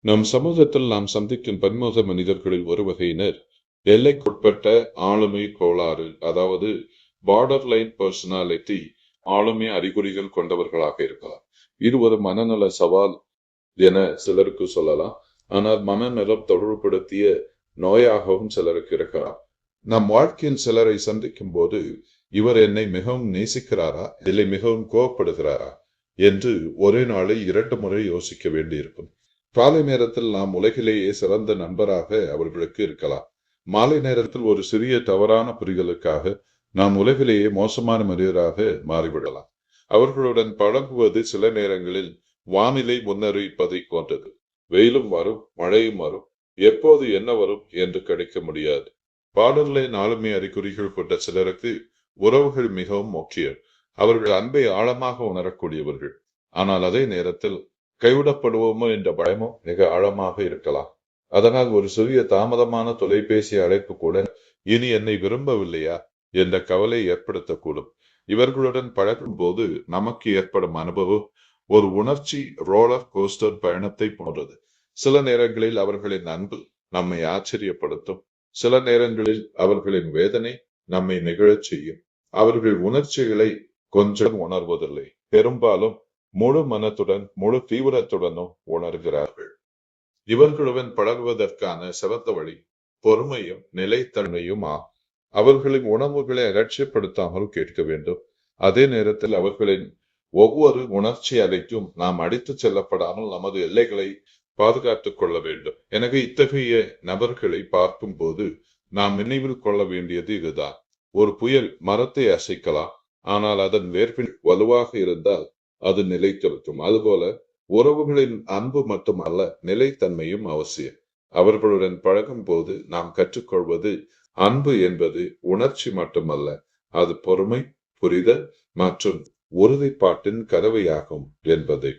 நம் சமூகத்தில் நாம் சந்திக்கும் பன்முக மனிதர்களில் ஒரு வகையினர் எல்லைக்குட்பட்ட ஆளுமை கோளாறு, அதாவது பார்டர் லைன் பர்சனாலிட்டி, ஆளுமை அறிகுறிகள் கொண்டவர்களாக இருக்கலாம். இது ஒரு மனநல சவால் என சிலருக்கு சொல்லலாம். ஆனால் மனநலம் தொடர்புபடுத்திய நோயாகவும் சிலருக்கு இருக்கலாம். நம் வாழ்க்கையில் சிலரை சந்திக்கும் போது இவர் என்னை மிகவும் நேசிக்கிறாரா இல்லை மிகவும் கோவப்படுகிறாரா என்று ஒரே நாளில் 2 முறை யோசிக்க வேண்டியிருக்கும். காலை நேரத்தில் நாம் உலகிலேயே சிறந்த நண்பராக அவர்களுக்கு இருக்கலாம். மாலை நேரத்தில் ஒரு சிறிய தவறான புரிதலுக்காக நாம் உலகிலேயே மோசமான மனிதராக மாறிவிடலாம். அவர்களுடன் பழகுவது சில நேரங்களில் வானிலை முன்னறிவிப்பதை போன்றது. வெயிலும் வரும், மழையும் வரும், எப்போது என்ன வரும் என்று கணிக்க முடியாது. பார்டர்லைன் ஆளுமை அறிகுறிகள் கொண்ட சிலருக்கு உறவுகள் மிகவும் முக்கியம். அவர்கள் அன்பை ஆழமாக உணரக்கூடியவர்கள். ஆனால் அதே நேரத்தில் கைவிடப்படுவோமோ என்ற பயமும் மிக ஆழமாக இருக்கலாம். அதனால் ஒரு சிறிய தாமதமான தொலைபேசி அழைப்பு கூட இனி என்னை விரும்பவில்லையா என்ற கவலை ஏற்படுத்தக்கூடும். இவர்களுடன் பழகும் போது நமக்கு ஏற்படும் அனுபவம் ஒரு உணர்ச்சி ரோலர் கோஸ்டர் பயணத்தை போன்றது. சில நேரங்களில் அவர்களின் அன்பு நம்மை ஆச்சரியப்படுத்தும். சில நேரங்களில் அவர்களின் வேதனை நம்மை நிகழச் செய்யும். அவர்கள் உணர்ச்சிகளை கொஞ்சம் உணர்வதில்லை. பெரும்பாலும் முழு மனத்துடன் முழு தீவிரத்துடனும் உணர்கிறார்கள். இவர்களுடன் பழகுவதற்கான சிறந்த வழி பொறுமையும் நிலைத்தன்மையும் ஆகும். அவர்களின் உணர்வுகளை அலட்சியப்படுத்தாமல் கேட்க வேண்டும். அதே நேரத்தில் அவர்களின் ஒவ்வொரு உணர்ச்சி அலைக்கும் நாம் அடித்துச் செல்லப்படாமல் நமது எல்லைகளை பாதுகாத்துக் கொள்ள வேண்டும். எனவே இத்தகைய நபர்களை பார்க்கும் போது நாம் நினைவில் கொள்ள வேண்டியது இதுதான். ஒரு புயல் மரத்தை அசைக்கலாம், ஆனால் அதன் வேர்கள் வலுவாக இருந்தால் அது நிலைத்திருக்கும். அதுபோல உறவுகளின் அன்பு மட்டுமல்ல, நிலைத்தன்மையும் அவசியம். அவர்களுடன் பழகும் போது நாம் கற்றுக்கொள்வது அன்பு என்பது உணர்ச்சி மட்டுமல்ல, அது பொறுமை, புரிதல் மற்றும் உறுதிப்பாட்டின் கலவையாகும் என்பதை